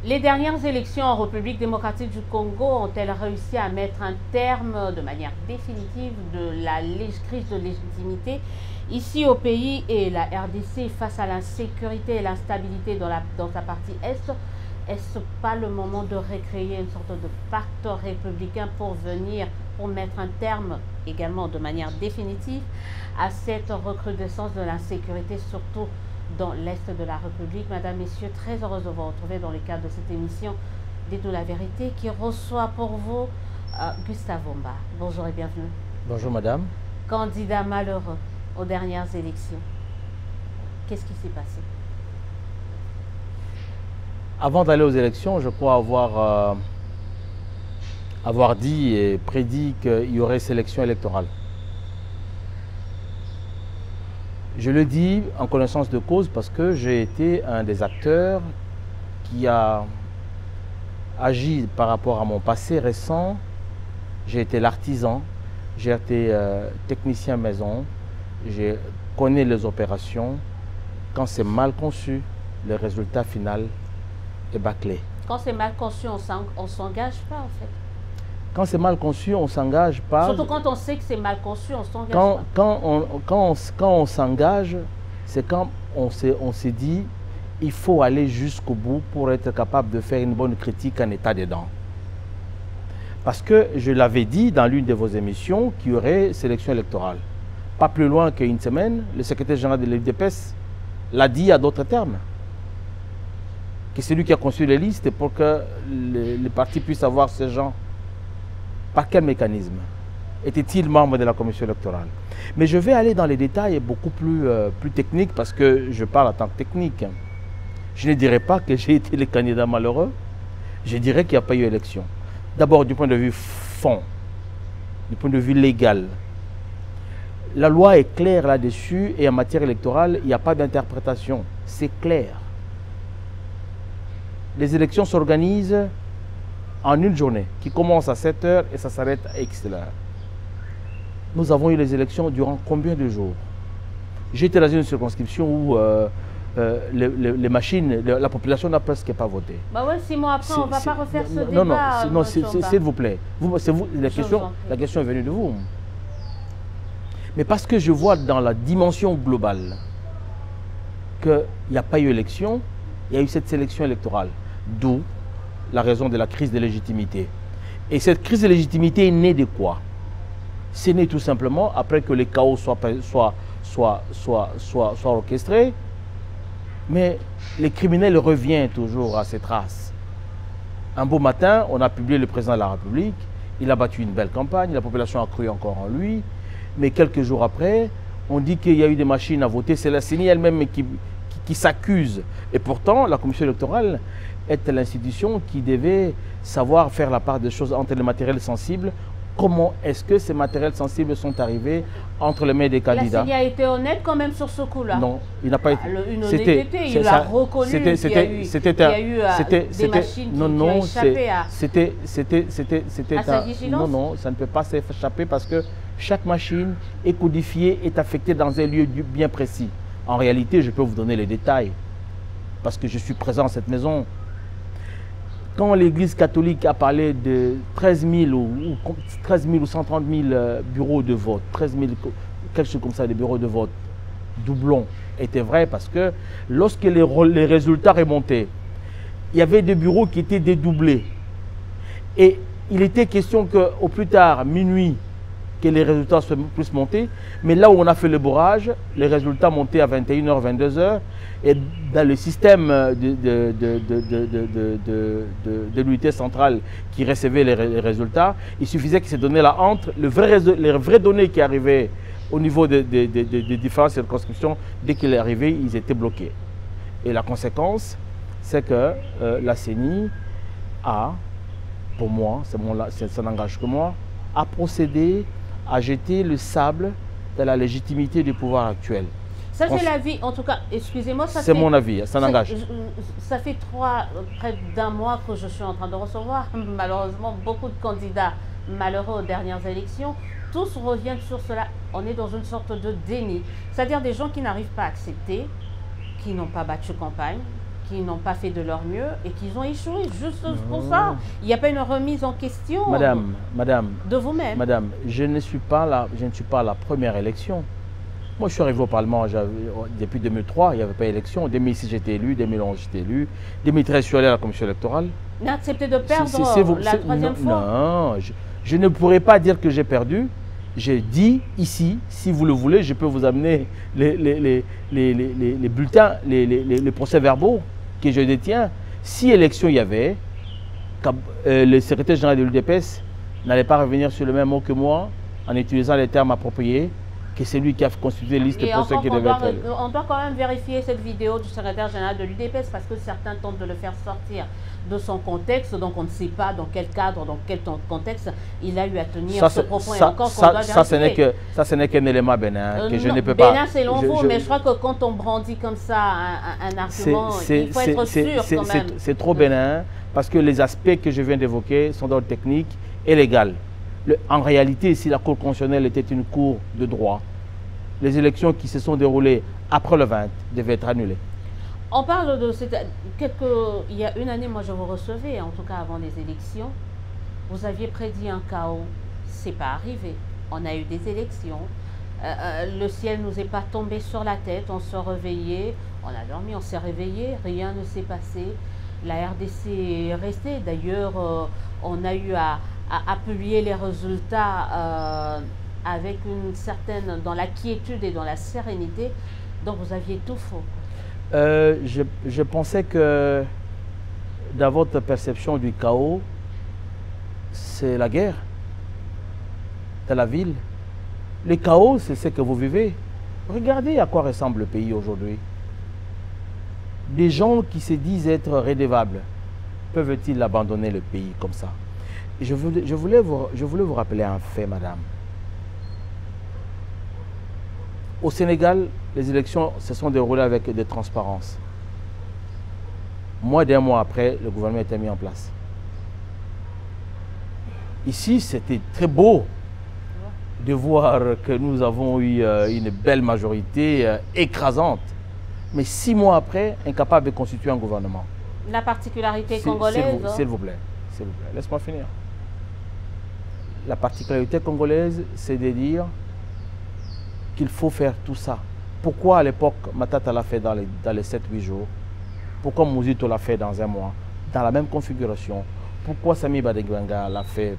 Les dernières élections en République démocratique du Congo ont-elles réussi à mettre un terme de manière définitive de la crise de légitimité ici au pays et la RDC face à l'insécurité et l'instabilité dans sa partie Est? Est-ce pas le moment de recréer une sorte de pacte républicain pour mettre un terme également de manière définitive à cette recrudescence de l'insécurité, surtout dans l'Est de la République? Madame, Messieurs, très heureuse de vous retrouver dans le cadre de cette émission Dites-nous la vérité qui reçoit pour vous Gustave Omba. Bonjour et bienvenue. Bonjour Madame. Candidat malheureux aux dernières élections. Qu'est-ce qui s'est passé? Avant d'aller aux élections, je crois avoir dit et prédit qu'il y aurait sélection électorale. Je le dis en connaissance de cause parce que j'ai été un des acteurs qui a agi par rapport à mon passé récent. J'ai été l'artisan, j'ai été technicien maison, je connais les opérations. Quand c'est mal conçu, le résultat final est bâclé. Quand c'est mal conçu, on ne s'engage pas en fait. Quand c'est mal conçu, on ne s'engage pas. Surtout quand on sait que c'est mal conçu, on ne s'engage pas. Quand on s'engage, c'est quand on s'est dit il faut aller jusqu'au bout pour être capable de faire une bonne critique en état dedans. Parce que je l'avais dit dans l'une de vos émissions qu'il y aurait sélection électorale. Pas plus loin qu'une semaine, le secrétaire général de l'UDPS l'a dit à d'autres termes. Que c'est lui qui a conçu les listes pour que les partis puissent avoir ces gens. Par quel mécanisme était-il membre de la commission électorale? Mais je vais aller dans les détails beaucoup plus techniques parce que je parle en tant que technique. Je ne dirais pas que j'ai été le candidat malheureux, je dirais qu'il n'y a pas eu élection. D'abord du point de vue fond, du point de vue légal. La loi est claire là-dessus et en matière électorale, il n'y a pas d'interprétation. C'est clair. Les élections s'organisent en une journée, qui commence à 7 h et ça s'arrête à X heures. Nous avons eu les élections durant combien de jours? J'étais dans une circonscription où les machines, la population n'a presque pas voté. Bah ouais, 6 mois après, on ne va pas refaire ce débat. Non, s'il vous plaît. La question est venue de vous. Mais parce que je vois dans la dimension globale qu'il n'y a pas eu élection, il y a eu cette sélection électorale. D'où la raison de la crise de légitimité. Et cette crise de légitimité est née de quoi? C'est né tout simplement après que les chaos soient orchestrés, mais les criminels reviennent toujours à ces traces. Un beau matin, on a publié le président de la République, il a battu une belle campagne, la population a cru encore en lui, mais quelques jours après, on dit qu'il y a eu des machines à voter, c'est la CENI elle-même qui s'accuse. Et pourtant, la commission électorale est l'institution qui devait savoir faire la part des choses entre les matériels sensibles. Comment est-ce que ces matériels sensibles sont arrivés entre les mains des candidats? La CENI a été honnête quand même sur ce coup-là. Non, il n'a pas été. Une honnêteté, il a reconnu qu'il y a eu des machines qui ont échappé à sa vigilance. Non, ça ne peut pas s'échapper parce que chaque machine est codifiée, est affectée dans un lieu bien précis. En réalité, je peux vous donner les détails parce que je suis présent dans cette maison. Quand l'Église catholique a parlé de 13 000 ou 130 000 bureaux de vote, 13 000, quelque chose comme ça, des bureaux de vote doublons, était vrai parce que lorsque les résultats remontaient, il y avait des bureaux qui étaient dédoublés. Et il était question qu'au plus tard, minuit, que les résultats puissent monter. Mais là où on a fait le bourrage, les résultats montaient à 21 h, 22 h. Et dans le système de l'unité centrale qui recevait les résultats, il suffisait qu'ils se donnaient la honte. Les vraies données qui arrivaient au niveau des différentes circonscriptions, dès qu'ils arrivaient, ils étaient bloqués. Et la conséquence, c'est que la CENI a, pour moi, ça n'engage que moi, a procédé à jeter le sable de la légitimité du pouvoir actuel. Ça, c'est l'avis, en tout cas, excusez-moi. C'est mon avis, ça n'engage. Ça fait près d'un mois que je suis en train de recevoir, malheureusement, beaucoup de candidats malheureux aux dernières élections. Tous reviennent sur cela. On est dans une sorte de déni. C'est-à-dire des gens qui n'arrivent pas à accepter, qui n'ont pas battu campagne, qui n'ont pas fait de leur mieux et qu'ils ont échoué. Juste pour ça, il n'y a pas une remise en question de vous-même. Madame, je ne suis pas à la première élection. Moi, je suis arrivé au Parlement depuis 2003, il n'y avait pas d'élection. En 2006, j'étais élu, 2011, j'étais élu. 2013, je suis allé à la commission électorale. Mais accepté de perdre la troisième fois? Non, je ne pourrais pas dire que j'ai perdu. J'ai dit ici, si vous le voulez, je peux vous amener les bulletins, les procès-verbaux que je détiens. Si élection il y avait, le secrétaire général de l'UDPS n'allait pas revenir sur le même mot que moi en utilisant les termes appropriés, que c'est lui qui a constitué la liste pour ceux qui devaient être. On doit quand même vérifier cette vidéo du secrétaire général de l'UDPS parce que certains tentent de le faire sortir de son contexte, donc on ne sait pas dans quel cadre, dans quel contexte il a eu à tenir ce propos. Et encore qu'on doit vérifier. Ça, ce n'est qu'un élément bénin que je ne peux pas. Bénin, c'est long vous, mais je crois que quand on brandit comme ça un argument, il faut être sûr quand même. C'est trop bénin parce que les aspects que je viens d'évoquer sont d'ordre technique et légal. En réalité, si la Cour constitutionnelle était une cour de droit, les élections qui se sont déroulées après le 20 devaient être annulées. On parle de il y a une année, moi je vous recevais, en tout cas avant les élections. Vous aviez prédit un chaos. C'est pas arrivé. On a eu des élections. Le ciel nous est pas tombé sur la tête. On se réveillait. On a dormi, on s'est réveillé. Rien ne s'est passé. La RDC est restée. D'ailleurs, on a eu à publier les résultats avec une certaine, dans la quiétude et dans la sérénité. Donc vous aviez tout faux. Je pensais que dans votre perception du chaos, c'est la guerre dans la ville. Le chaos, c'est ce que vous vivez. Regardez à quoi ressemble le pays aujourd'hui. Des gens qui se disent être redevables, peuvent-ils abandonner le pays comme ça? Je voulais vous rappeler un fait, madame. Au Sénégal, les élections se sont déroulées avec des transparences. Moins d'un mois après, le gouvernement a été mis en place. Ici, c'était très beau de voir que nous avons eu une belle majorité écrasante. Mais 6 mois après, incapable de constituer un gouvernement. La particularité congolaise? S'il vous plaît, laisse-moi finir. La particularité congolaise, c'est de dire qu'il faut faire tout ça. Pourquoi à l'époque Matata l'a fait dans les 7-8 jours? Pourquoi Mouzito l'a fait dans 1 mois? Dans la même configuration. Pourquoi Sami Badegwanga l'a fait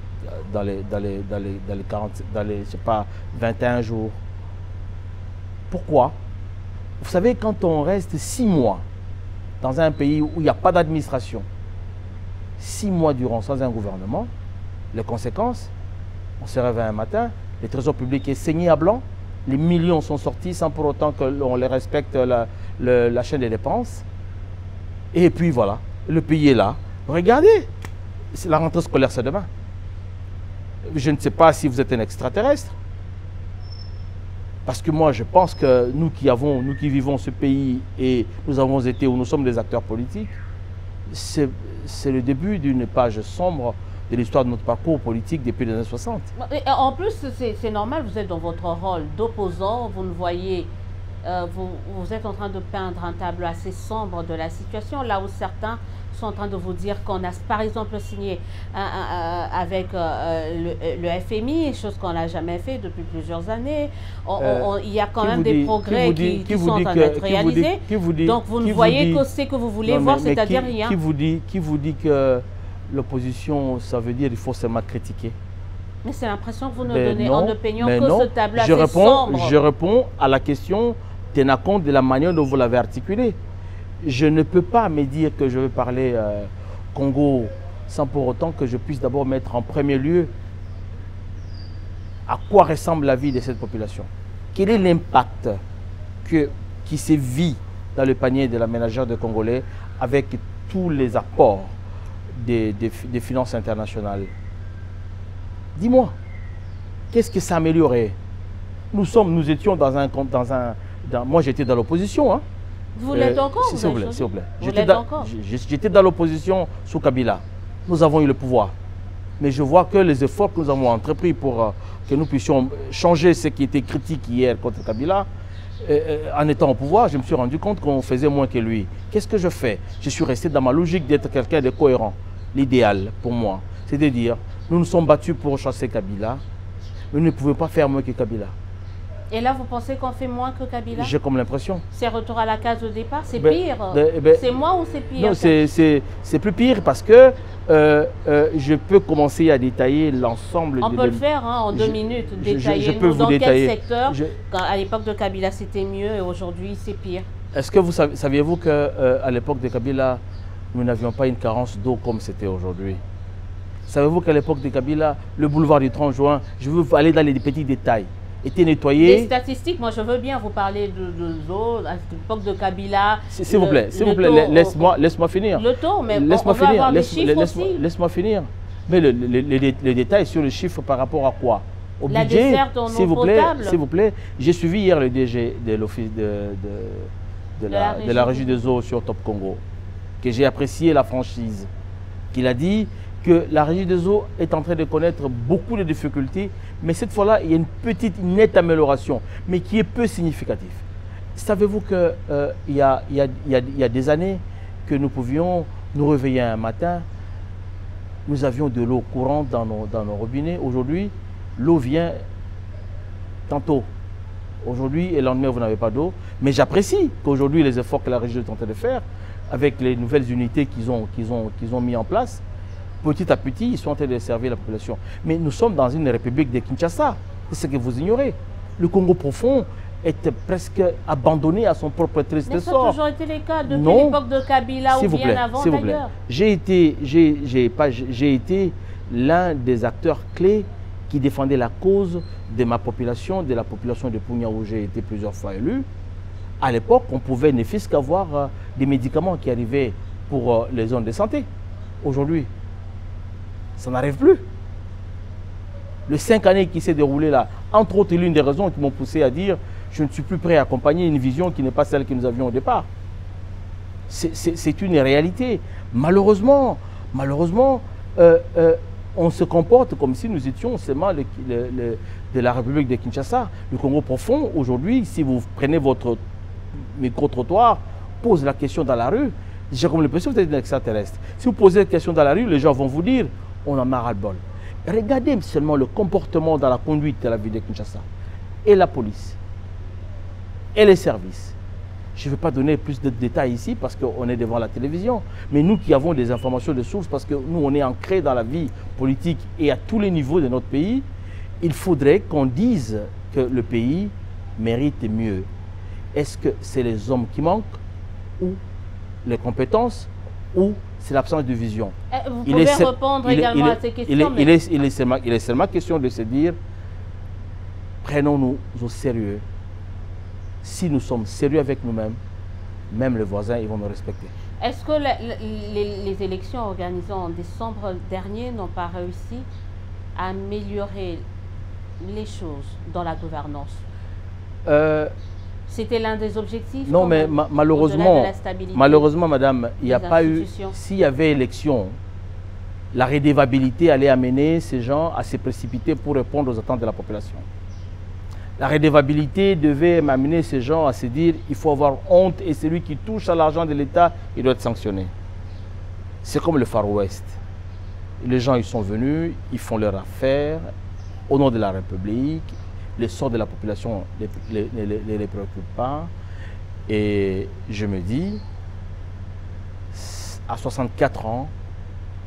dans les 21 jours? Pourquoi? Vous savez, quand on reste 6 mois dans un pays où il n'y a pas d'administration, 6 mois durant sans un gouvernement, les conséquences, on se réveille un matin, le trésor public est saigné à blanc, les millions sont sortis sans pour autant qu'on les respecte la chaîne des dépenses. Et puis voilà, le pays est là. Regardez, la rentrée scolaire c'est demain. Je ne sais pas si vous êtes un extraterrestre. Parce que moi je pense que nous qui vivons ce pays et nous avons été ou nous sommes des acteurs politiques, c'est le début d'une page sombre de l'histoire de notre parcours politique depuis les années 60. Et en plus, c'est normal, vous êtes dans votre rôle d'opposant, vous ne voyez, vous êtes en train de peindre un tableau assez sombre de la situation, là où certains sont en train de vous dire qu'on a par exemple signé avec le FMI, chose qu'on n'a jamais fait depuis plusieurs années. Il y a quand même des progrès qui sont en train d'être réalisés. Donc vous ne voyez que ce que vous voulez voir, c'est-à-dire rien. Qui vous dit que l'opposition, ça veut dire qu'il faut seulement critiquer? Mais c'est l'impression que vous nous donnez en ne peignant que ce tableau assez sombre. Je réponds à la question tenant compte de la manière dont vous l'avez articulée. Je ne peux pas me dire que je veux parler Congo sans pour autant que je puisse d'abord mettre en premier lieu à quoi ressemble la vie de cette population. Quel est l'impact qui se vit dans le panier de la ménagère de Congolais avec tous les apports des finances internationales? Dis-moi, qu'est-ce que ça améliorait? Nous étions moi j'étais dans l'opposition. Hein. Vous l'êtes encore? S'il vous plaît. J'étais dans l'opposition sous Kabila. Nous avons eu le pouvoir. Mais je vois que les efforts que nous avons entrepris pour que nous puissions changer ce qui était critique hier contre Kabila, en étant au pouvoir, je me suis rendu compte qu'on faisait moins que lui. Qu'est-ce que je fais? Je suis resté dans ma logique d'être quelqu'un de cohérent. L'idéal pour moi, c'est de dire, nous nous sommes battus pour chasser Kabila, mais nous ne pouvons pas faire moins que Kabila. Et là, vous pensez qu'on fait moins que Kabila? J'ai comme l'impression. C'est retour à la case de départ? C'est pire? C'est moins ou c'est pire? Non, c'est plus pire parce que je peux commencer à détailler l'ensemble. On peut le faire hein, en 2 minutes, détailler. Je peux vous détailler. Quel secteur, à l'époque de Kabila, c'était mieux et aujourd'hui, c'est pire? Est-ce que vous saviez-vous qu'à l'époque de Kabila, nous n'avions pas une carence d'eau comme c'était aujourd'hui? Savez-vous qu'à l'époque de Kabila, le boulevard du 30 juin, je veux aller dans les petits détails, était nettoyé. Les statistiques, moi je veux bien vous parler de l'eau à l'époque de Kabila. S'il vous plaît, laisse-moi finir. Le taux, mais on va avoir les chiffres aussi. Laisse-moi finir. Mais les détails sur le chiffre par rapport à quoi? Au la budget, desserte en eau potable. S'il vous plaît. J'ai suivi hier le DG de l'office de la régie des eaux sur Top Congo, que j'ai apprécié la franchise, qu'il a dit que la régie des eaux est en train de connaître beaucoup de difficultés, mais cette fois-là, il y a une petite, nette amélioration, mais qui est peu significative. Savez-vous qu'il y a des années que nous pouvions nous réveiller un matin, nous avions de l'eau courante dans nos robinets. Aujourd'hui, l'eau vient tantôt. Aujourd'hui et le lendemain, vous n'avez pas d'eau. Mais j'apprécie qu'aujourd'hui, les efforts que la régie est en train de faire, avec les nouvelles unités qu'ils ont mis en place, petit à petit, ils sont en train de servir la population. Mais nous sommes dans une république de Kinshasa. C'est ce que vous ignorez. Le Congo profond est presque abandonné à son propre triste sort. Mais ça a toujours été le cas depuis l'époque de Kabila ou bien avant d'ailleurs. J'ai été l'un des acteurs clés qui défendait la cause de ma population, de la population de Punya où j'ai été plusieurs fois élu. À l'époque, on pouvait ne fût-ce qu'avoir des médicaments qui arrivaient pour les zones de santé. Aujourd'hui, ça n'arrive plus. Le 5 années qui s'est déroulé là, entre autres, l'une des raisons qui m'ont poussé à dire je ne suis plus prêt à accompagner une vision qui n'est pas celle que nous avions au départ. C'est une réalité. Malheureusement, on se comporte comme si nous étions seulement de la République de Kinshasa. Le Congo profond, aujourd'hui, si vous prenez votre micro-trottoir, pose la question dans la rue, j'ai comme l'impression que vous êtes un extraterrestre. Si vous posez la question dans la rue, les gens vont vous dire on en a ras-le-bol. Regardez seulement le comportement dans la conduite de la ville de Kinshasa. Et la police. Et les services. Je ne vais pas donner plus de détails ici parce qu'on est devant la télévision. Mais nous qui avons des informations de source, parce que nous, on est ancrés dans la vie politique et à tous les niveaux de notre pays, il faudrait qu'on dise que le pays mérite mieux. Est-ce que c'est les hommes qui manquent ou les compétences ou c'est l'absence de vision? Vous pouvez répondre également à ces questions. Il est seulement question de se dire, prenons-nous au sérieux. Si nous sommes sérieux avec nous-mêmes, même les voisins, ils vont nous respecter. Est-ce que les élections organisées en décembre dernier n'ont pas réussi à améliorer les choses dans la gouvernance? C'était l'un des objectifs? Non, mais malheureusement, madame, il n'y a pas eu... S'il y avait élection, la redevabilité allait amener ces gens à se précipiter pour répondre aux attentes de la population. La redevabilité devait m'amener ces gens à se dire il faut avoir honte et celui qui touche à l'argent de l'État, il doit être sanctionné. C'est comme le Far West. Les gens, ils sont venus, ils font leur affaire au nom de la République. Les sorts de la population ne les préoccupent pas. Et je me dis, à 64 ans,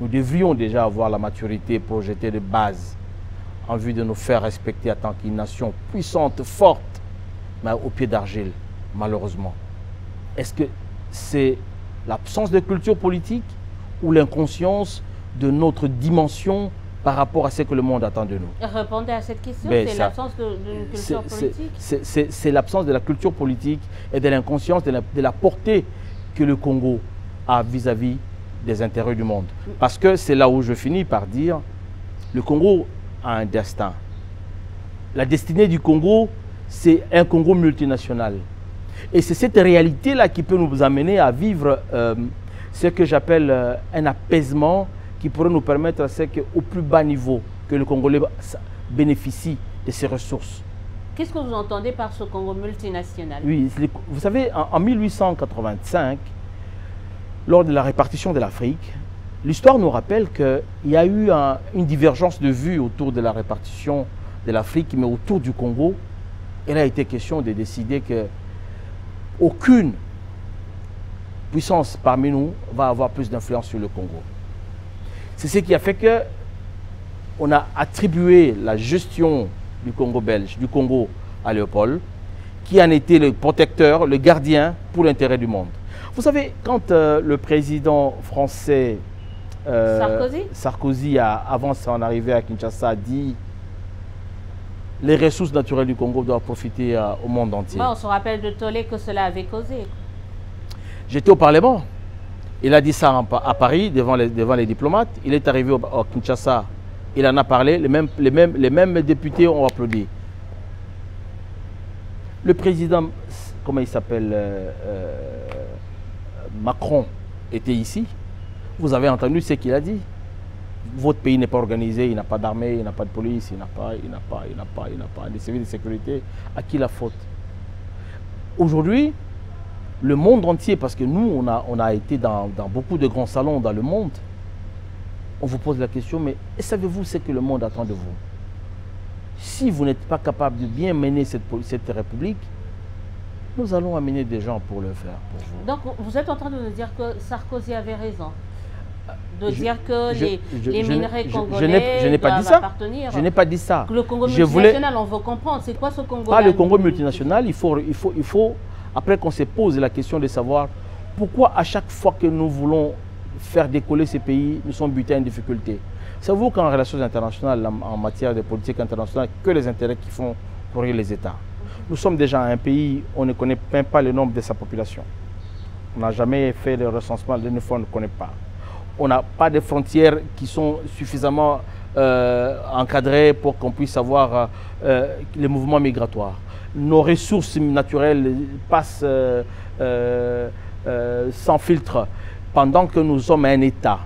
nous devrions déjà avoir la maturité projetée de base en vue de nous faire respecter en tant qu'une nation puissante, forte, mais au pied d'argile, malheureusement. Est-ce que c'est l'absence de culture politique ou l'inconscience de notre dimension par rapport à ce que le monde attend de nous? Répondez à cette question, c'est l'absence de culture politique? C'est l'absence de la culture politique et de l'inconscience de la portée que le Congo a vis-à-vis des intérêts du monde. Parce que c'est là où je finis par dire, le Congo a un destin. La destinée du Congo, c'est un Congo multinational. Et c'est cette réalité-là qui peut nous amener à vivre ce que j'appelle un apaisement qui pourrait nous permettre à ce qu'au plus bas niveau, que le Congolais bénéficie de ses ressources. Qu'est-ce que vous entendez par ce Congo multinational? Oui, vous savez, en 1885, lors de la répartition de l'Afrique, l'histoire nous rappelle qu'il y a eu une divergence de vues autour de la répartition de l'Afrique, mais autour du Congo, il a été question de décider qu'aucune puissance parmi nous va avoir plus d'influence sur le Congo. C'est ce qui a fait qu'on a attribué la gestion du Congo belge, du Congo à Léopold, qui en était le protecteur, le gardien pour l'intérêt du monde. Vous savez, quand le président français Sarkozy avant son arrivée à Kinshasa, a dit les ressources naturelles du Congo doivent profiter au monde entier. On se rappelle de Tolé que cela avait causé. J'étais au Parlement. Il a dit ça à Paris, devant les diplomates. Il est arrivé à Kinshasa. Il en a parlé. Les mêmes députés ont applaudi. Le président, comment il s'appelle, Macron, était ici. Vous avez entendu ce qu'il a dit. Votre pays n'est pas organisé, il n'a pas d'armée, il n'a pas de police, il n'a pas de services de sécurité. À qui la faute? Aujourd'hui, le monde entier, parce que nous, on a été dans beaucoup de grands salons dans le monde, on vous pose la question, mais savez-vous ce que le monde attend de vous? Si vous n'êtes pas capable de bien mener cette république, nous allons amener des gens pour le faire pour vous. Donc, vous êtes en train de nous dire que Sarkozy avait raison? De dire que les minerais congolais je n'ai pas dit ça. Appartenir. Je n'ai pas dit ça. Le Congo multinational, on veut comprendre. C'est quoi ce Congo? Pas le Congo multinational. Il faut après qu'on se pose la question de savoir pourquoi à chaque fois que nous voulons faire décoller ces pays, nous sommes butés en difficulté. Savez-vous qu'en relations internationales, en matière de politique internationale, que les intérêts qui font courir les États. Nous sommes déjà un pays, on ne connaît même pas le nombre de sa population. On n'a jamais fait le recensement, de fois on ne connaît pas. On n'a pas de frontières qui sont suffisamment encadrées pour qu'on puisse avoir les mouvements migratoires. Nos ressources naturelles passent sans filtre pendant que nous sommes un État.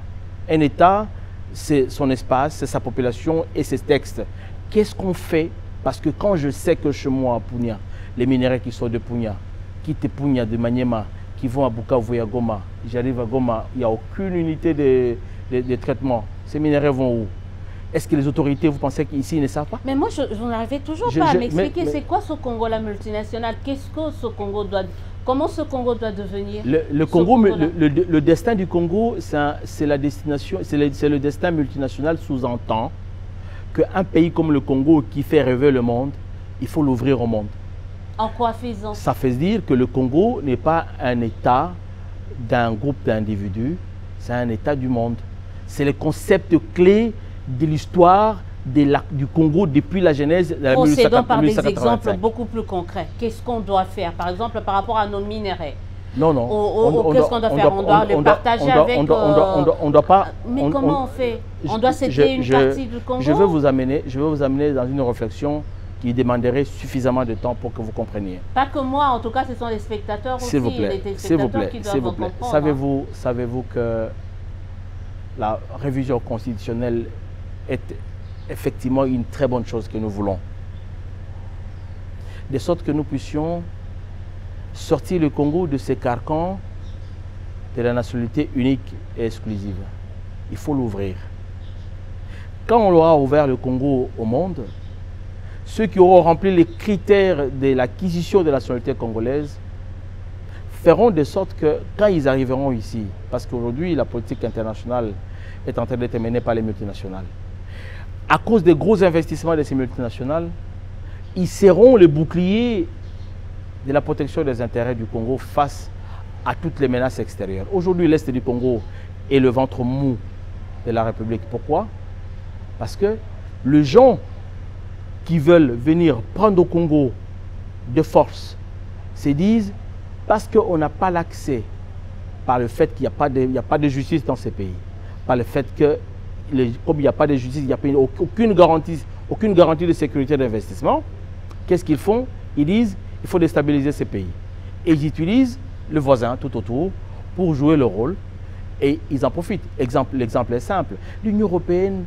Un État, c'est son espace, c'est sa population et ses textes. Qu'est-ce qu'on fait? Parce que quand je sais que chez moi à Punya, les minéraux qui sont de Punya, qui quittent Punya de Maniema, qui vont à Bukavu et à Goma, j'arrive à Goma, il n'y a aucune unité de traitement. Ces minéraux vont où? Est-ce que les autorités, vous pensez qu'ici, ne savent pas? Mais moi, je n'arrivais toujours pas à m'expliquer c'est quoi ce Congo-là multinational? Qu'est-ce que ce Congo doit... Comment ce Congo doit devenir? Le destin du Congo, c'est la destination, c'est le destin multinational sous-entend qu'un pays comme le Congo qui fait rêver le monde, il faut l'ouvrir au monde. En quoi faisant? Ça fait dire que le Congo n'est pas un État d'un groupe d'individus, c'est un État du monde. C'est le concept clé de l'histoire du Congo depuis la genèse de la 1885. Procédons par des exemples beaucoup plus concrets. Qu'est-ce qu'on doit faire, par exemple, par rapport à nos minéraux? Non, non. Qu'est-ce qu'on doit faire? On doit les partager avec... On doit pas... Mais comment on fait? On doit céder une partie du Congo? Je veux vous amener dans une réflexion qui demanderait suffisamment de temps pour que vous compreniez. Pas que moi, en tout cas, ce sont les spectateurs aussi. S'il vous plaît, qui doivent comprendre. Savez-vous que la révision constitutionnelle est effectivement une très bonne chose que nous voulons. De sorte que nous puissions sortir le Congo de ces carcans de la nationalité unique et exclusive. Il faut l'ouvrir. Quand on aura ouvert le Congo au monde, ceux qui auront rempli les critères de l'acquisition de la nationalité congolaise feront de sorte que quand ils arriveront ici, parce qu'aujourd'hui la politique internationale est en train d'être menée par les multinationales, à cause des gros investissements de ces multinationales, ils seront le bouclier de la protection des intérêts du Congo face à toutes les menaces extérieures. Aujourd'hui, l'Est du Congo est le ventre mou de la République. Pourquoi? Parce que les gens qui veulent venir prendre au Congo de force se disent parce qu'on n'a pas l'accès, par le fait qu'il n'y a pas de justice dans ces pays, par le fait que comme il n'y a pas de justice, il n'y a aucune garantie de sécurité d'investissement, qu'est-ce qu'ils font? Ils disent qu'il faut déstabiliser ces pays. Et ils utilisent le voisin tout autour pour jouer leur rôle et ils en profitent. L'exemple est simple. L'Union européenne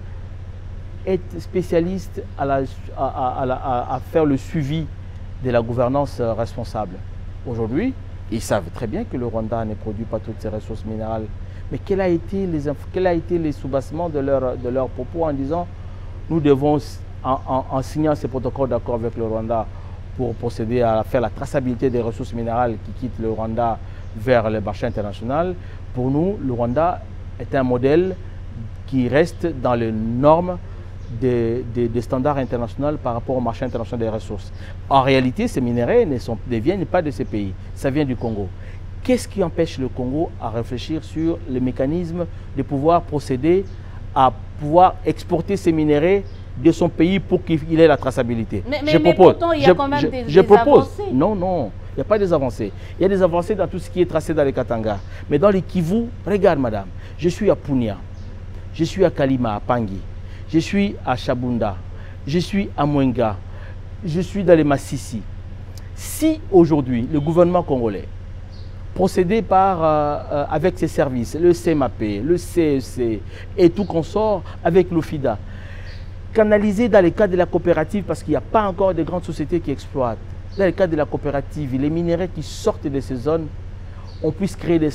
être spécialiste à faire le suivi de la gouvernance responsable. Aujourd'hui, ils savent très bien que le Rwanda ne produit pas toutes ses ressources minérales. Mais quel a été les soubassements de leurs propos en disant nous devons, en signant ces protocoles d'accord avec le Rwanda pour procéder à faire la traçabilité des ressources minérales qui quittent le Rwanda vers le marché international, pour nous, le Rwanda est un modèle qui reste dans les normes des standards internationaux par rapport au marché international des ressources. En réalité, ces minéraux ne viennent pas de ces pays, ça vient du Congo. Qu'est-ce qui empêche le Congo à réfléchir sur les mécanismes de pouvoir procéder à pouvoir exporter ces minéraux de son pays pour qu'il ait la traçabilité? Mais pourtant, il y a quand même des avancées. Non, non, il n'y a pas des avancées. Il y a des avancées dans tout ce qui est tracé dans les Katanga. Mais dans les Kivu, regarde madame, je suis à Punia, je suis à Kalima, à Pangui, je suis à Chabunda, je suis à Mwenga, je suis dans les Massissi. Si aujourd'hui, le gouvernement congolais procédé avec ses services, le CMAP, le CEC et tout consort avec l'OFIDA, canalisé dans les cadres de la coopérative parce qu'il n'y a pas encore de grandes sociétés qui exploitent. Dans les cadres de la coopérative, les minéraux qui sortent de ces zones, on puisse créer des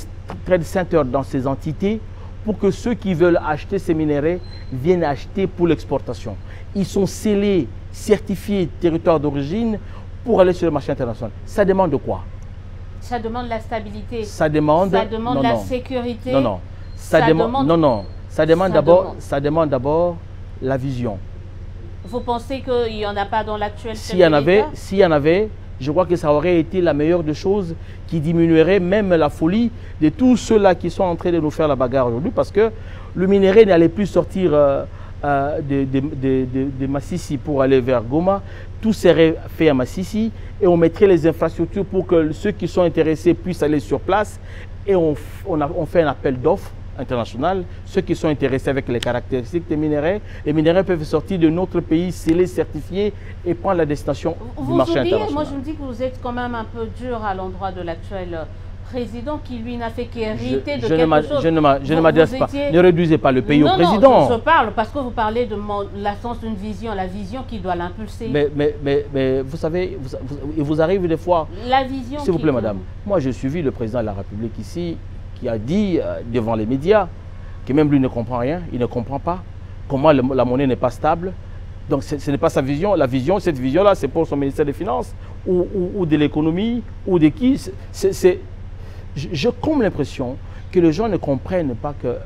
trade centers dans ces entités pour que ceux qui veulent acheter ces minéraux viennent acheter pour l'exportation. Ils sont scellés, certifiés territoire d'origine pour aller sur le marché international. Ça demande de quoi? Ça demande la stabilité. Ça demande la sécurité. Non, non. Ça demande d'abord la vision. Vous pensez qu'il n'y en a pas dans l'actuel? S'il y en avait, je crois que ça aurait été la meilleure des choses qui diminuerait même la folie de tous ceux-là qui sont en train de nous faire la bagarre aujourd'hui, parce que le minerai n'allait plus sortir de Massissi pour aller vers Goma. Tout serait fait à Massissi et on mettrait les infrastructures pour que ceux qui sont intéressés puissent aller sur place, et on fait un appel d'offres international. Ceux qui sont intéressés avec les caractéristiques des minéraux, les minéraux peuvent sortir de notre pays, scellés, certifiés et prendre la destination du marché international. Moi je me dis que vous êtes quand même un peu dur à l'endroit de l'actuel président qui lui n'a fait qu'hériter de quelque chose. Je ne m'adresse pas. Ne réduisez pas le pays au président. Non, je parle parce que vous parlez de l'absence d'une vision, la vision qui doit l'impulser. Mais vous savez, il vous arrive des fois... La vision... S'il vous plaît, madame. Moi, j'ai suivi le président de la République ici qui a dit devant les médias que même lui ne comprend rien, il ne comprend pas comment la monnaie n'est pas stable. Donc ce n'est pas sa vision. Cette vision-là, c'est pour son ministère des Finances ou de l'économie ou de qui. J'ai comme l'impression que les gens ne comprennent pas que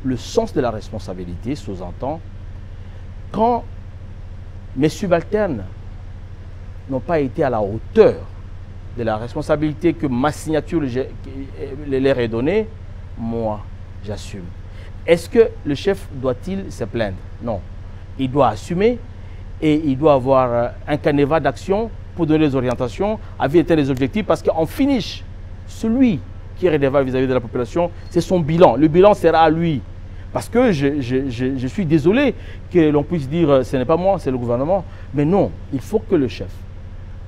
le sens de la responsabilité sous-entend quand mes subalternes n'ont pas été à la hauteur de la responsabilité que ma signature leur est donnée, moi, j'assume. Est-ce que le chef doit-il se plaindre? Non. Il doit assumer et il doit avoir un canevas d'action pour donner des orientations, atteindre les objectifs, parce qu'en finish, celui qui est redevable vis-à-vis de la population, c'est son bilan. Le bilan sera à lui. Parce que je suis désolé que l'on puisse dire ce n'est pas moi, c'est le gouvernement. Mais non, il faut que le chef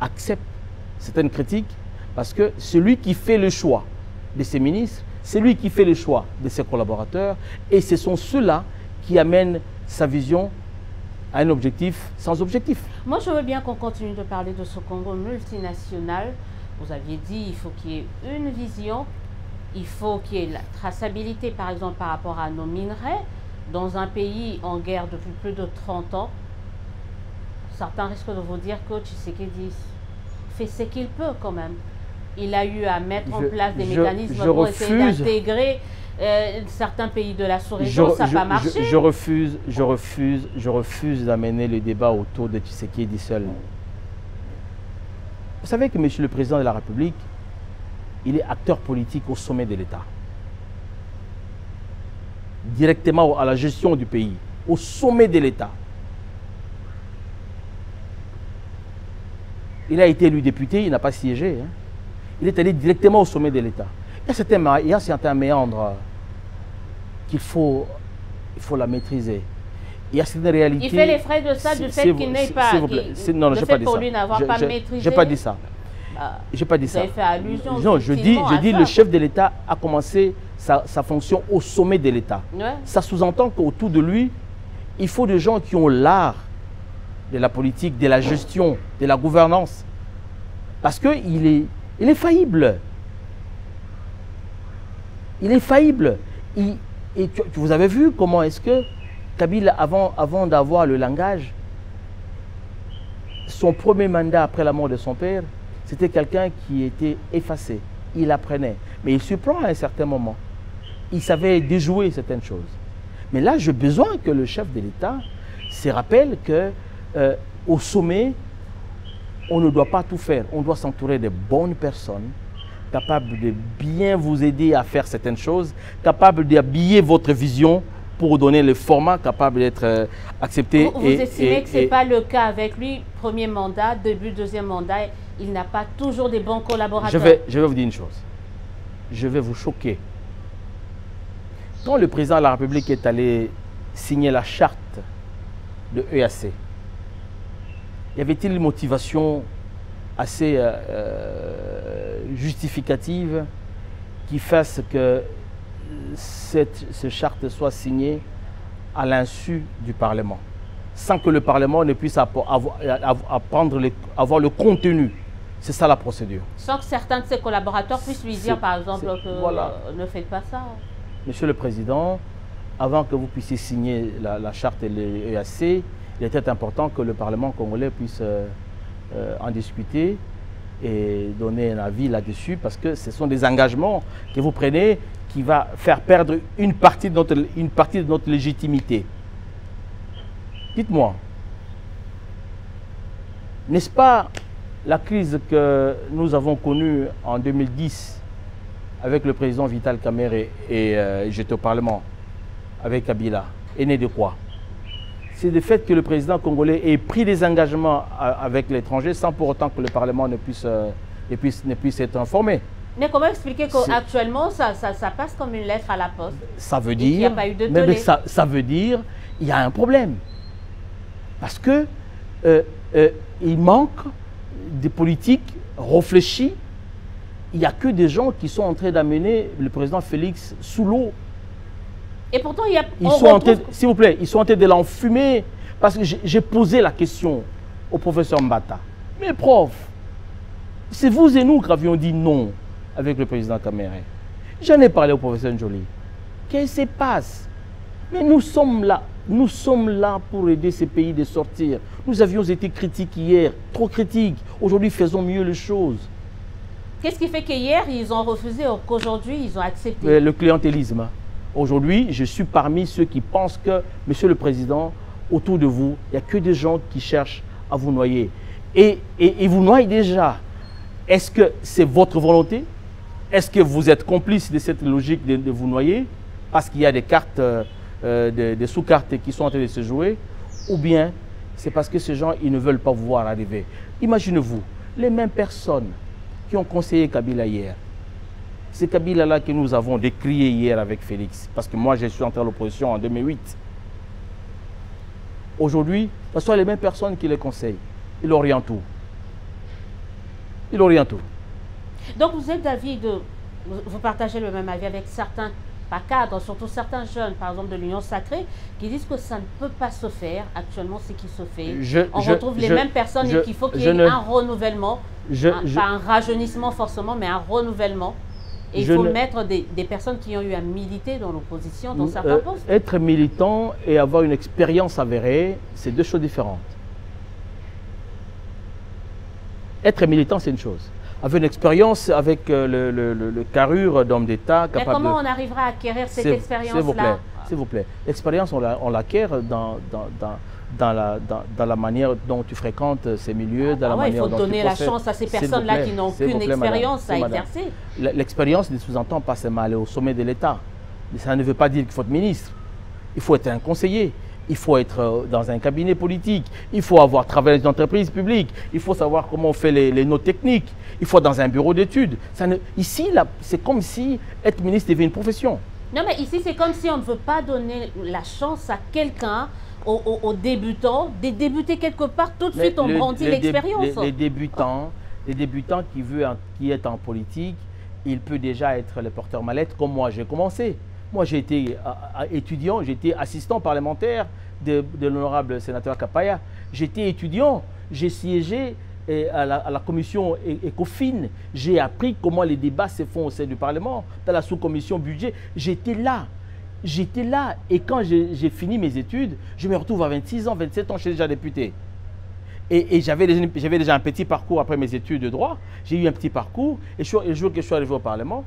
accepte certaines critiques, parce que celui qui fait le choix de ses ministres, c'est lui qui fait le choix de ses collaborateurs, et ce sont ceux-là qui amènent sa vision à un objectif sans objectif. Moi, je veux bien qu'on continue de parler de ce Congo multinational. Vous aviez dit qu'il faut qu'il y ait une vision, il faut qu'il y ait la traçabilité, par exemple, par rapport à nos minerais. Dans un pays en guerre depuis plus de 30 ans, certains risquent de vous dire que Tshisekedi fait ce qu'il peut quand même. Il a eu à mettre en place des mécanismes pour essayer d'intégrer certains pays de la sous-région, ça n'a pas marché. Je refuse d'amener le débat autour de Tshisekedi seul. Vous savez que Monsieur le Président de la République, il est acteur politique au sommet de l'État. Directement à la gestion du pays, au sommet de l'État. Il a été élu député, il n'a pas siégé. Hein. Il est allé directement au sommet de l'État. Il y a certains méandres qu'il faut la maîtriser. Il y a certaines réalités. Il fait les frais de ça, du fait qu'il n'ait pas... Non, je n'ai pas dit ça. Lui n'avoir pas maîtrisé. Je n'ai pas dit ça. Je n'ai pas dit ça. Vous avez fait allusion. Non, je dis le chef de l'État a commencé sa fonction au sommet de l'État. Ouais. Ça sous-entend qu'autour de lui, il faut des gens qui ont l'art de la politique, de la gestion, de la gouvernance. Parce qu'il est faillible. Il est faillible. Et vous avez vu comment est-ce que Kabila, avant d'avoir le langage, son premier mandat après la mort de son père, c'était quelqu'un qui était effacé. Il apprenait. Mais il surprend à un certain moment. Il savait déjouer certaines choses. Mais là, j'ai besoin que le chef de l'État se rappelle qu'au sommet, on ne doit pas tout faire. On doit s'entourer de bonnes personnes, capables de bien vous aider à faire certaines choses, capables d'habiller votre vision pour donner le format capable d'être accepté. Vous estimez que ce n'est pas le cas avec lui, premier mandat, deuxième mandat, il n'a pas toujours des bons collaborateurs. Je vais vous dire une chose. Je vais vous choquer. Quand le président de la République est allé signer la charte de EAC, y avait-il une motivation assez justificative qui fasse que cette charte soit signée à l'insu du Parlement, sans que le Parlement ne puisse avoir le contenu? C'est ça la procédure. Sans que certains de ses collaborateurs puissent lui dire, par exemple, que voilà. Ne faites pas ça. Monsieur le Président, avant que vous puissiez signer la charte et l'EAC, il était important que le Parlement congolais puisse en discuter et donner un avis là-dessus, parce que ce sont des engagements que vous prenez qui va faire perdre une partie de notre légitimité. Dites-moi, n'est-ce pas la crise que nous avons connue en 2010 avec le président Vital Kamerhe et j'étais au Parlement avec Kabila, est née de quoi? C'est le fait que le président congolais ait pris des engagements avec l'étranger sans pour autant que le Parlement ne puisse être informé. Mais comment expliquer qu'actuellement ça passe comme une lettre à la poste? Ça veut dire, il n'y a pas eu de tollé. ça veut dire qu'il y a un problème. Parce que il manque des politiques réfléchies. Il n'y a que des gens qui sont en train d'amener le président Félix sous l'eau. Et pourtant, s'il vous plaît, ils sont en train de l'enfumer. Parce que j'ai posé la question au professeur Mbata. Mais prof, c'est vous et nous qui avions dit non avec le président Kamerhe. J'en ai parlé au professeur Njoli. Qu'est-ce qui se passe? Mais nous sommes là pour aider ces pays de sortir. Nous avions été critiques hier, trop critiques. Aujourd'hui, faisons mieux les choses. Qu'est-ce qui fait qu'hier, ils ont refusé, qu'aujourd'hui, ils ont accepté? Le clientélisme. Aujourd'hui, je suis parmi ceux qui pensent que, Monsieur le Président, autour de vous, il n'y a que des gens qui cherchent à vous noyer. Et vous noient déjà. Est-ce que c'est votre volonté? Est-ce que vous êtes complice de cette logique de vous noyer parce qu'il y a des cartes, des sous-cartes qui sont en train de se jouer? Ou bien c'est parce que ces gens, ils ne veulent pas vous voir arriver? Imaginez-vous, les mêmes personnes qui ont conseillé Kabila hier, c'est Kabila-là que nous avons décrié hier avec Félix, parce que moi je suis entré à l'opposition en 2008. Aujourd'hui, ce sont les mêmes personnes qui les conseillent. Ils orientent tout. Ils orientent tout. Donc vous êtes d'avis vous partagez le même avis avec certains, pas cadres, surtout certains jeunes, par exemple de l'Union Sacrée, qui disent que ça ne peut pas se faire actuellement ce qui se fait. On retrouve les mêmes personnes et qu'il faut qu'il y ait un renouvellement, pas un rajeunissement forcément, mais un renouvellement. Et il faut mettre des personnes qui ont eu à militer dans l'opposition, dans certains postes. Être militant et avoir une expérience avérée, c'est deux choses différentes. Être militant, c'est une chose. Avoir une expérience avec le carrure d'homme d'État. Mais comment on arrivera à acquérir cette expérience-là? S'il vous plaît. L'expérience, on l'acquiert dans la manière dont tu fréquentes ces milieux, dans la manière dont tu procèdes. Il faut donner la chance à ces personnes-là qui n'ont aucune expérience à exercer. L'expérience ne sous-entend pas seulement aller au sommet de l'État. Ça ne veut pas dire qu'il faut être ministre. Il faut être un conseiller. Il faut être dans un cabinet politique. Il faut avoir travaillé dans une entreprise publique. Il faut savoir comment on fait les notes techniques. Il faut être dans un bureau d'études. Ici, c'est comme si être ministre devait une profession. Non, mais ici, c'est comme si on ne veut pas donner la chance à quelqu'un, aux débutants, de débuter quelque part. Tout de suite, on brandit l'expérience. Les débutants qui est en politique, il peut déjà être le porteur mallette comme moi j'ai commencé. Moi, j'ai été étudiant, j'ai été assistant parlementaire de l'honorable sénateur Kapaya. J'étais étudiant, j'ai siégé à la commission ECOFIN. J'ai appris comment les débats se font au sein du Parlement, dans la sous-commission budget. J'étais là. J'étais là. Et quand j'ai fini mes études, je me retrouve à 26 ans, 27 ans, je suis déjà député. Et j'avais déjà un petit parcours après mes études de droit. J'ai eu un petit parcours. Et le jour que je suis arrivé au Parlement,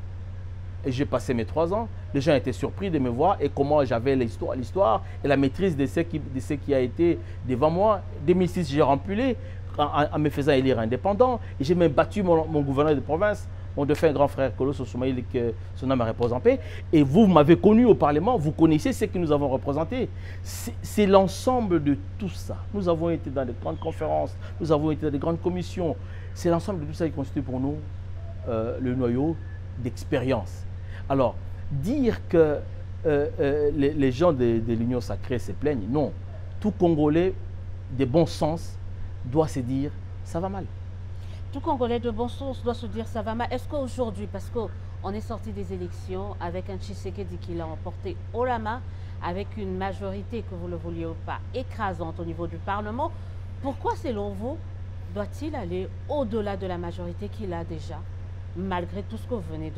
et j'ai passé mes 3 ans, les gens étaient surpris de me voir et comment j'avais l'histoire et la maîtrise de ce qui a été devant moi. En 2006, j'ai rempli en me faisant élire indépendant. Et j'ai même battu mon gouverneur de province, mon défunt grand frère Koloso Soumaïl, que son âme repose en paix. Et vous m'avez connu au Parlement, vous connaissez ce que nous avons représenté. C'est l'ensemble de tout ça. Nous avons été dans des grandes conférences, nous avons été dans des grandes commissions. C'est l'ensemble de tout ça qui constitue pour nous le noyau d'expérience. Alors, dire que les gens de l'Union sacrée se plaignent, non. Tout Congolais de bon sens doit se dire « ça va mal ». Tout Congolais de bon sens doit se dire « ça va mal ». Est-ce qu'aujourd'hui, parce qu'on est sorti des élections avec un Tshisekedi qui l'a emporté haut la main, avec une majorité, que vous le vouliez ou pas, écrasante au niveau du Parlement, pourquoi, selon vous, doit-il aller au-delà de la majorité qu'il a déjà, malgré tout ce que vous venez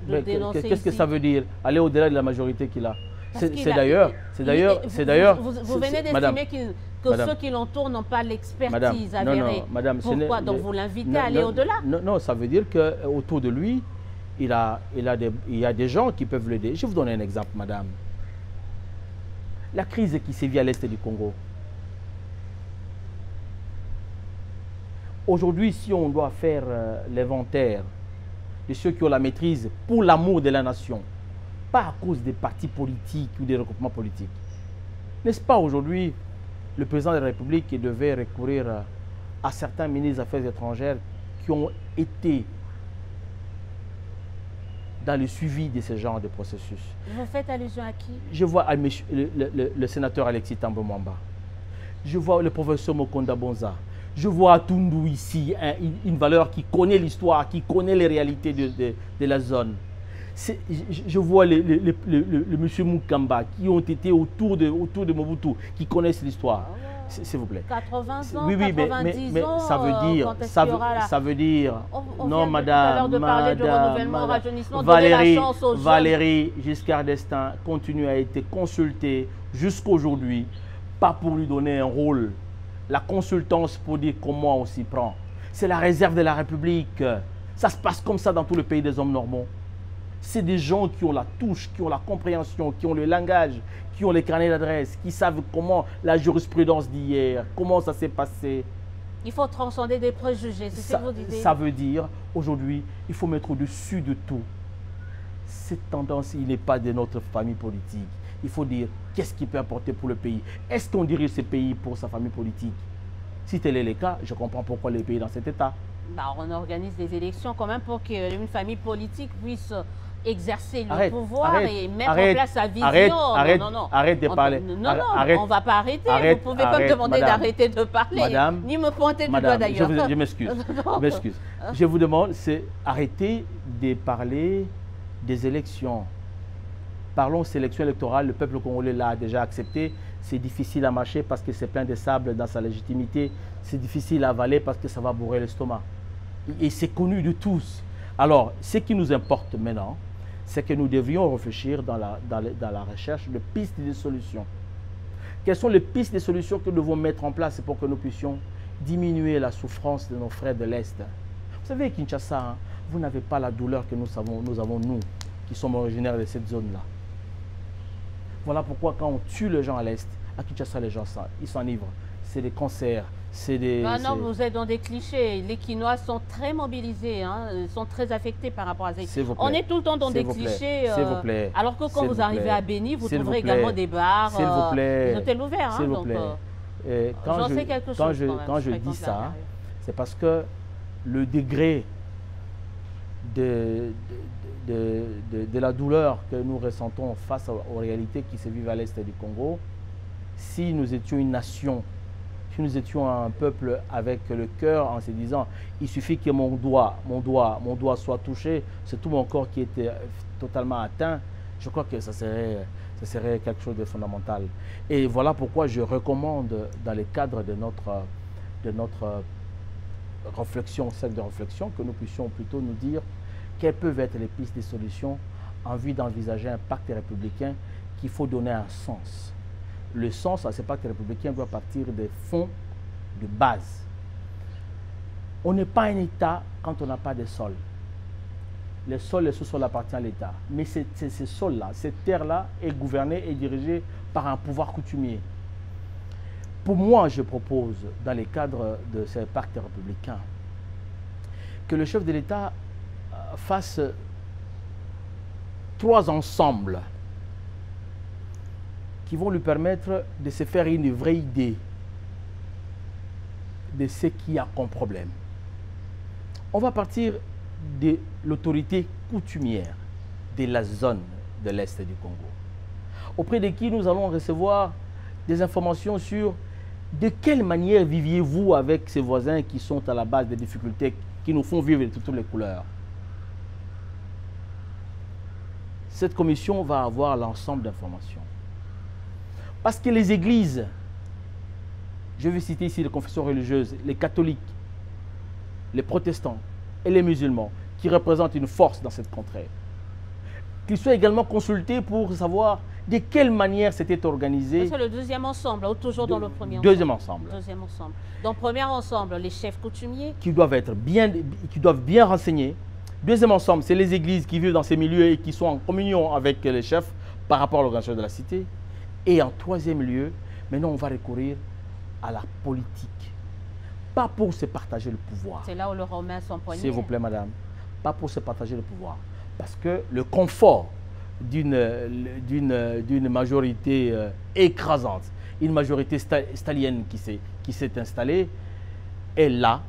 de dénoncer ici? Qu'est-ce que ça veut dire, aller au-delà de la majorité qu'il a? C'est d'ailleurs... Vous venez d'estimer que ceux qui l'entourent n'ont pas l'expertise avérée. Madame, pourquoi? Donc vous l'invitez à aller au-delà? Non, ça veut dire qu'autour de lui, il y a des gens qui peuvent l'aider. Je vais vous donner un exemple, madame. La crise qui sévit à l'est du Congo. Aujourd'hui, si on doit faire l'inventaire de ceux qui ont la maîtrise pour l'amour de la nation, pas à cause des partis politiques ou des regroupements politiques. N'est-ce pas aujourd'hui le président de la République qui devait recourir à certains ministres des Affaires étrangères qui ont été dans le suivi de ce genre de processus? Vous faites allusion à qui? Je vois le sénateur Alexis Tambo Mwamba. Je vois le professeur Mokonda Bonza. Je vois à Tundu ici une valeur qui connaît l'histoire, qui connaît les réalités de la zone. Je vois le monsieur Mukamba qui ont été autour de Mobutu, qui connaissent l'histoire. S'il vous plaît. 80 ans, oui, 90 ans, ça veut dire, non, madame, Valérie Giscard d'Estaing continue à être consultée jusqu'aujourd'hui, pas pour lui donner un rôle. La consultance pour dire comment on s'y prend. C'est la réserve de la République. Ça se passe comme ça dans tout le pays des hommes normaux. C'est des gens qui ont la touche, qui ont la compréhension, qui ont le langage, qui ont les carnets d'adresse, qui savent comment la jurisprudence d'hier, comment ça s'est passé. Il faut transcender des préjugés, c'est ce que vous dites. Ça veut dire, aujourd'hui, il faut mettre au-dessus de tout. Cette tendance, il n'est pas de notre famille politique. Il faut dire, qu'est-ce qui peut apporter pour le pays? Est-ce qu'on dirige ce pays pour sa famille politique? Si tel est le cas, je comprends pourquoi le pays est dans cet état. Bah, on organise des élections quand même pour qu'une famille politique puisse exercer le pouvoir et mettre en place sa vision. Arrête de parler. On ne va pas arrêter. Vous ne pouvez pas me demander d'arrêter de parler, ni me pointer du doigt d'ailleurs. Je m'excuse. Je vous demande, c'est arrêter de parler des élections. Parlons sélection électorale, le peuple congolais l'a déjà accepté. C'est difficile à mâcher parce que c'est plein de sable dans sa légitimité. C'est difficile à avaler parce que ça va bourrer l'estomac. Et c'est connu de tous. Alors, ce qui nous importe maintenant, c'est que nous devions réfléchir dans la recherche de pistes de solutions. Quelles sont les pistes de solutions que nous devons mettre en place pour que nous puissions diminuer la souffrance de nos frères de l'Est? Vous savez, Kinshasa, vous n'avez pas la douleur que nous avons, nous, qui sommes originaires de cette zone-là. Voilà pourquoi quand on tue les gens à l'Est, à Kinshasa, les gens ils s'enivrent. C'est des cancers, c'est des... non, vous êtes dans des clichés. Les Quinois sont très mobilisés, sont très affectés par rapport à ça. On est tout le temps dans des clichés. S'il vous plaît. Alors que quand vous arrivez à Béni, vous trouverez également des bars, des hôtels ouverts. S'il vous plaît. Quand je dis ça, c'est parce que le degré de la douleur que nous ressentons face aux réalités qui se vivent à l'est du Congo, si nous étions une nation, si nous étions un peuple avec le cœur en se disant il suffit que mon doigt soit touché, c'est tout mon corps qui était totalement atteint, Je crois que ça serait quelque chose de fondamental. Et voilà pourquoi je recommande, dans le cadre de notre réflexion, cercle de réflexion, que nous puissions plutôt nous dire quelles peuvent être les pistes de solutions en vue d'envisager un pacte républicain qu'il faut donner un sens. Le sens à ce pacte républicain doit partir des fonds de base. On n'est pas un État quand on n'a pas de sol. Le sol, le sous-sol appartient à l'État. Mais ce sol-là, cette terre-là est gouvernée et dirigée par un pouvoir coutumier. Pour moi, je propose, dans le cadre de ce pacte républicain, que le chef de l'État fasse 3 ensembles qui vont lui permettre de se faire une vraie idée de ce qu'il y a comme problème. On va partir de l'autorité coutumière de la zone de l'Est du Congo, auprès de qui nous allons recevoir des informations sur de quelle manière viviez-vous avec ces voisins qui sont à la base des difficultés, qui nous font vivre de toutes les couleurs. Cette commission va avoir l'ensemble d'informations. Parce que les églises, je vais citer ici les confessions religieuses, les catholiques, les protestants et les musulmans, qui représentent une force dans cette contrée, qu'ils soient également consultés pour savoir de quelle manière c'était organisé. C'est le deuxième ensemble, ou toujours dans le premier ensemble. Deuxième ensemble. Deuxième ensemble. Dans le premier ensemble, les chefs coutumiers. Qui doivent bien renseigner. Deuxième ensemble, c'est les églises qui vivent dans ces milieux et qui sont en communion avec les chefs par rapport à l'organisation de la cité. Et en troisième lieu, maintenant on va recourir à la politique. Pas pour se partager le pouvoir. C'est là où le Romain s'empoignait. S'il vous plaît, madame. Pas pour se partager le pouvoir. Parce que le confort d'une majorité écrasante, une majorité stalienne qui s'est installée, est là.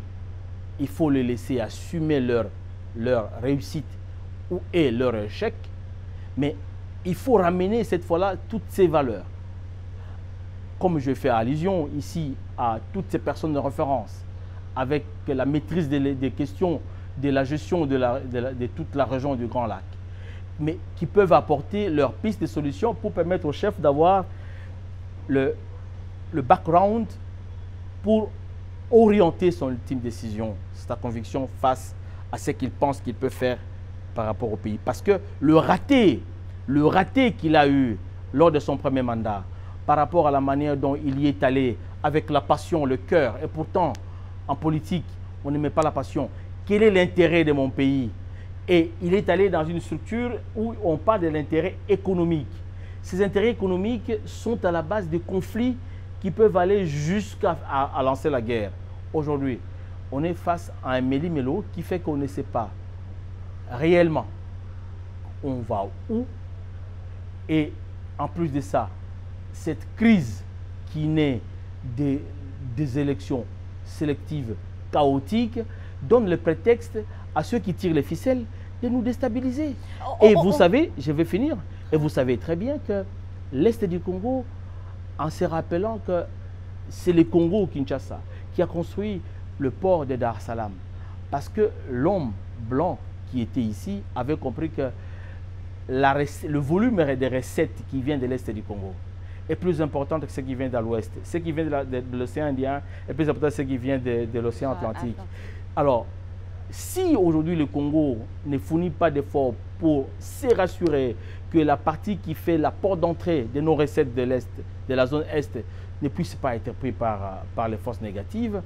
Il faut les laisser assumer leur réussite ou leur échec. Mais il faut ramener cette fois-là toutes ces valeurs. Comme je fais allusion ici à toutes ces personnes de référence, avec la maîtrise des questions de la gestion de toute la région du Grand Lac, mais qui peuvent apporter leurs pistes de solutions pour permettre au chef d'avoir le background pour orienter son ultime décision, sa conviction face à ce qu'il pense qu'il peut faire par rapport au pays. Parce que le raté qu'il a eu lors de son premier mandat, par rapport à la manière dont il y est allé, avec la passion, le cœur, et pourtant, en politique, on n'aimait pas la passion. Quel est l'intérêt de mon pays? Et il est allé dans une structure où on parle de l'intérêt économique. Ces intérêts économiques sont à la base de conflits qui peuvent aller jusqu'à lancer la guerre. Aujourd'hui, on est face à un méli-mélo qui fait qu'on ne sait pas réellement on va où. Et en plus de ça, cette crise qui naît des élections sélectives chaotiques donne le prétexte à ceux qui tirent les ficelles de nous déstabiliser. Et vous savez, je vais finir, et vous savez très bien que l'Est du Congo, en se rappelant que c'est le Congo, Kinshasa, qui a construit le port de Dar es Salaam, parce que l'homme blanc qui était ici avait compris que le volume des recettes qui vient de l'Est du Congo est plus important que ce qui vient de l'Ouest. Ce qui vient de l'océan Indien est plus important que ce qui vient de l'océan Atlantique. Alors, si aujourd'hui le Congo ne fournit pas d'efforts pour se rassurer que la partie qui fait la porte d'entrée de nos recettes de l'Est, de la zone Est, ne puisse pas être prise par les forces négatives,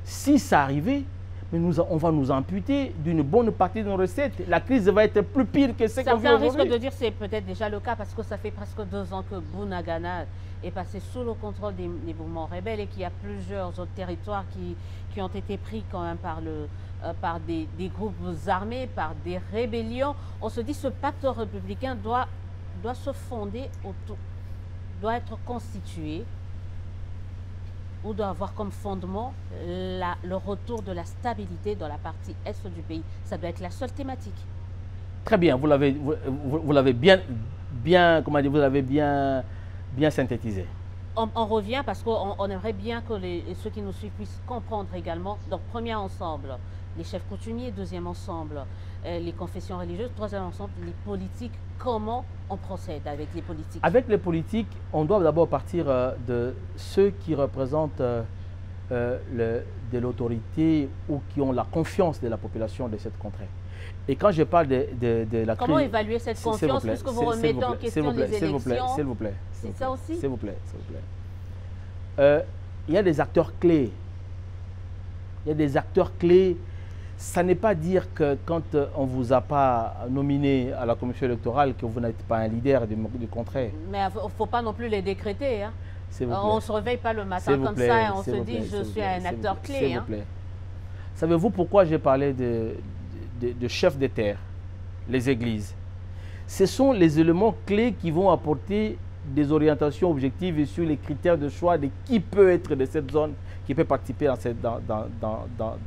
si ça arrivait, mais on va nous amputer d'une bonne partie de nos recettes. La crise va être plus pire que ce qu'on vit aujourd'hui. Certains risquent de dire que c'est peut-être déjà le cas parce que ça fait presque 2 ans que Bunagana est passé sous le contrôle des mouvements rebelles et qu'il y a plusieurs autres territoires qui ont été pris quand même par des groupes armés, par des rébellions. On se dit que ce pacte républicain doit se fonder autour, doit être constitué ou doit avoir comme fondement le retour de la stabilité dans la partie est du pays. Ça doit être la seule thématique. Très bien, vous l'avez bien synthétisé. On revient parce qu'on aimerait bien que ceux qui nous suivent puissent comprendre également. Donc, premier ensemble, les chefs coutumiers, deuxième ensemble, les confessions religieuses, troisième ensemble, les politiques. Comment on procède avec les politiques? Avec les politiques, on doit d'abord partir de ceux qui représentent de l'autorité ou qui ont la confiance de la population de cette contrée. Et quand je parle de la crise... Comment évaluer cette confiance puisque vous remettez en question les élections? S'il vous plaît. C'est ça aussi? S'il vous plaît. Il y a des acteurs clés. Il y a des acteurs clés. Ça n'est pas dire que quand on ne vous a pas nominé à la commission électorale que vous n'êtes pas un leader du contraire. Mais il ne faut pas non plus les décréter. Hein. On ne se réveille pas le matin comme ça et on se dit je suis un acteur clé. S'il vous plaît. Savez-vous pourquoi j'ai parlé de chefs de terre, les églises? Ce sont les éléments clés qui vont apporter des orientations objectives et sur les critères de choix de qui peut être de cette zone, qui peut participer dans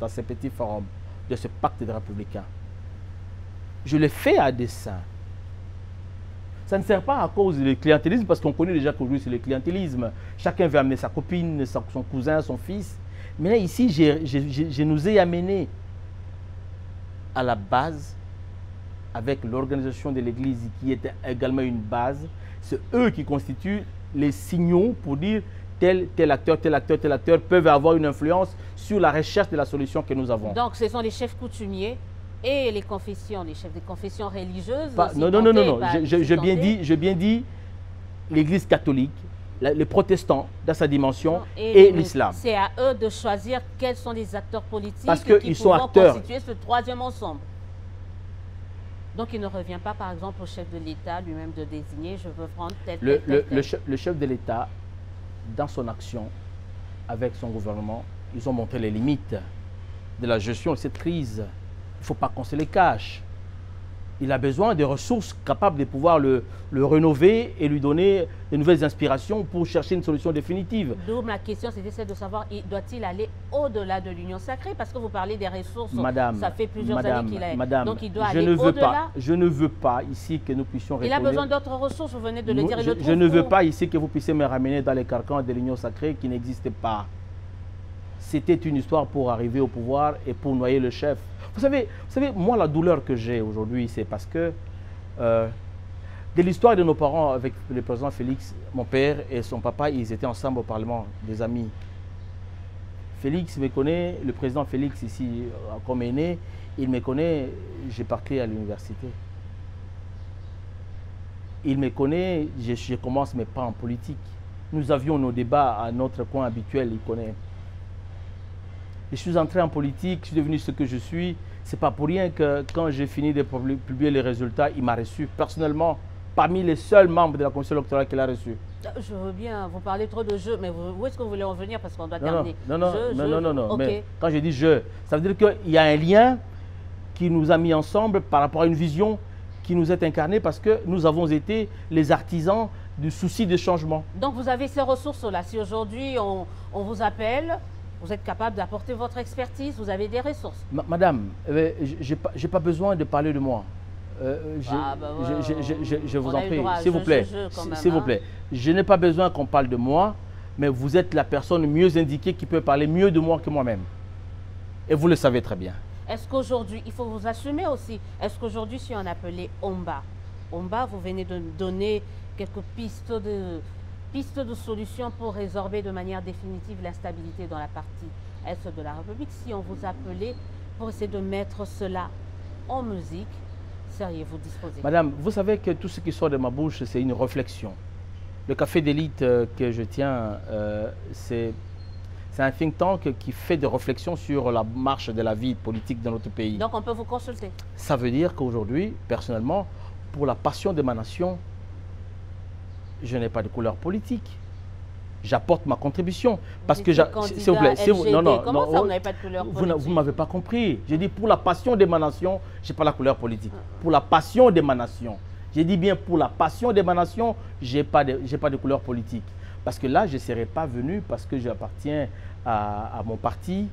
ces petits forums de ce pacte des républicains. Je le fais à dessein. Ça ne sert pas à cause du clientélisme, parce qu'on connaît déjà qu'aujourd'hui c'est le clientélisme. Chacun veut amener sa copine, son cousin, son fils. Mais là, ici, je nous ai amenés à la base, avec l'organisation de l'Église qui est également une base. C'est eux qui constituent les signaux pour dire tel acteur peuvent avoir une influence sur la recherche de la solution que nous avons. Donc, ce sont les chefs coutumiers et les confessions, les chefs des confessions religieuses. Non. J'ai bien dit l'Église catholique, les protestants dans sa dimension et l'islam. C'est à eux de choisir quels sont les acteurs politiques qui pourront constituer ce troisième ensemble. Donc, il ne revient pas, par exemple, au chef de l'État lui-même de désigner, je veux prendre tel. Le chef de l'État, dans son action, avec son gouvernement, ils ont montré les limites de la gestion de cette crise. Il ne faut pas qu'on se les cache. Il a besoin de ressources capables de pouvoir le rénover et lui donner de nouvelles inspirations pour chercher une solution définitive. D'où ma question, c'était celle de savoir, doit-il aller au-delà de l'union sacrée? Parce que vous parlez des ressources, ça fait plusieurs années qu'il a... Madame, donc il doit aller au-delà. Je ne veux pas ici que nous puissions répondre. Il a besoin d'autres ressources, vous venez de le dire. Je ne veux pas ici que vous puissiez me ramener dans les carcans de l'union sacrée qui n'existait pas. C'était une histoire pour arriver au pouvoir et pour noyer le chef. Vous savez, moi, la douleur que j'ai aujourd'hui, c'est parce que de l'histoire de nos parents avec le président Félix, mon père et son papa, ils étaient ensemble au Parlement, des amis. Félix me connaît, le président Félix ici, comme aîné, il me connaît, j'ai parti à l'université. Il me connaît, je commence mes pas en politique. Nous avions nos débats à notre coin habituel, il connaît. Je suis entré en politique, je suis devenu ce que je suis. Ce n'est pas pour rien que quand j'ai fini de publier les résultats, il m'a reçu personnellement parmi les seuls membres de la commission électorale qu'il a reçu. Je veux bien, vous parlez trop de jeu, mais où est-ce que vous voulez en venir? Parce qu'on doit terminer. Non. Okay. Mais quand je dis je, ça veut dire qu'il y a un lien qui nous a mis ensemble par rapport à une vision qui nous est incarnée parce que nous avons été les artisans du souci de changement. Donc vous avez ces ressources-là. Si aujourd'hui on vous appelle, vous êtes capable d'apporter votre expertise, vous avez des ressources. Madame, je n'ai pas besoin de parler de moi. Je vous en prie, s'il vous plaît. S'il vous plaît. Je n'ai pas besoin qu'on parle de moi, mais vous êtes la personne mieux indiquée qui peut parler mieux de moi que moi-même. Et vous le savez très bien. Est-ce qu'aujourd'hui, il faut vous assumer aussi, est-ce qu'aujourd'hui, si on appelait Omba, vous venez de donner quelques pistes de solutions pour résorber de manière définitive l'instabilité dans la partie est de la République. Si on vous appelait pour essayer de mettre cela en musique, seriez-vous disposé? Madame, vous savez que tout ce qui sort de ma bouche, c'est une réflexion. Le café d'élite que je tiens, c'est un think tank qui fait des réflexions sur la marche de la vie politique dans notre pays. Donc on peut vous consulter? Ça veut dire qu'aujourd'hui, personnellement, pour la passion de ma nation, je n'ai pas de couleur politique. J'apporte ma contribution. Parce que, s'il vous plaît, comment ça, vous n'avez pas de couleur politique? Vous ne m'avez pas compris. J'ai dit pour la passion de ma nation, je n'ai pas la couleur politique. Pour la passion de ma nation. J'ai dit bien pour la passion de ma nation, je n'ai pas de couleur politique. Parce que là, je ne serais pas venu parce que j'appartiens à mon parti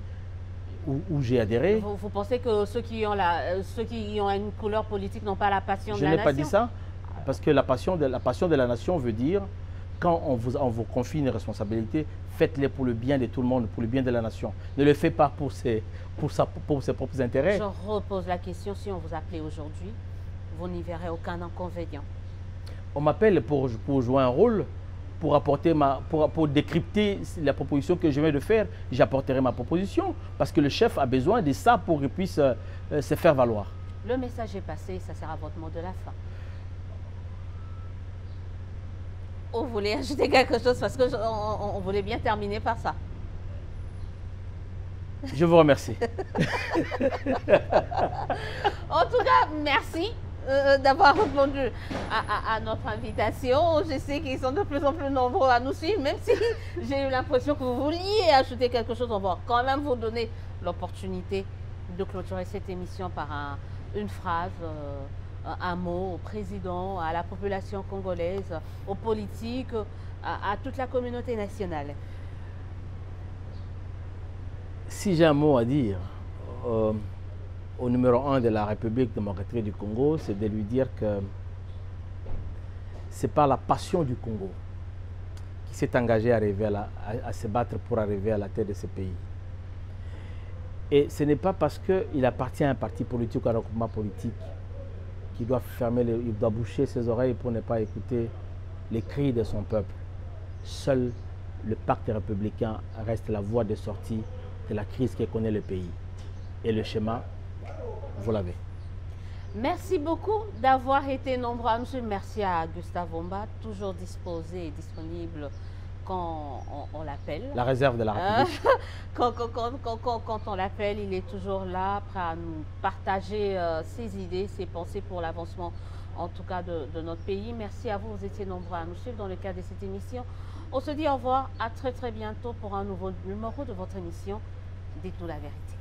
où j'ai adhéré. Vous pensez que ceux qui ont une couleur politique n'ont pas la passion de la nation? Je n'ai pas dit ça. Parce que la passion de la nation veut dire quand on vous confie une responsabilité, faites-les pour le bien de tout le monde, pour le bien de la nation. Ne le faites pas pour ses propres intérêts. Je repose la question, si on vous appelait aujourd'hui, vous n'y verrez aucun inconvénient? On m'appelle pour jouer un rôle, pour décrypter la proposition que je viens de faire, j'apporterai ma proposition. Parce que le chef a besoin de ça pour qu'il puisse se faire valoir. Le message est passé, ça sera votre mot de la fin. Vous voulez ajouter quelque chose parce qu'on voulait bien terminer par ça. Je vous remercie. En tout cas, merci d'avoir répondu à notre invitation. Je sais qu'ils sont de plus en plus nombreux à nous suivre, même si j'ai eu l'impression que vous vouliez ajouter quelque chose. On va quand même vous donner l'opportunité de clôturer cette émission par une phrase, un mot au président, à la population congolaise, aux politiques, à toute la communauté nationale. Si j'ai un mot à dire au numéro 1 de la République démocratique du Congo, c'est de lui dire que c'est par la passion du Congo qu'il s'est engagé à se battre pour arriver à la tête de ce pays. Et ce n'est pas parce qu'il appartient à un parti politique ou à un regroupement politique qu'il doit il doit boucher ses oreilles pour ne pas écouter les cris de son peuple. Seul le pacte républicain reste la voie de sortie de la crise que connaît le pays. Et le schéma, vous l'avez. Merci beaucoup d'avoir été nombreux à nous suivre. Merci à Gustave Omba, toujours disposé et disponible quand on l'appelle. La réserve de la République. Quand on l'appelle, il est toujours là, prêt à nous partager ses idées, ses pensées pour l'avancement, en tout cas, de notre pays. Merci à vous, vous étiez nombreux à nous suivre dans le cadre de cette émission. On se dit au revoir, à très bientôt pour un nouveau numéro de votre émission. Dites-nous la vérité.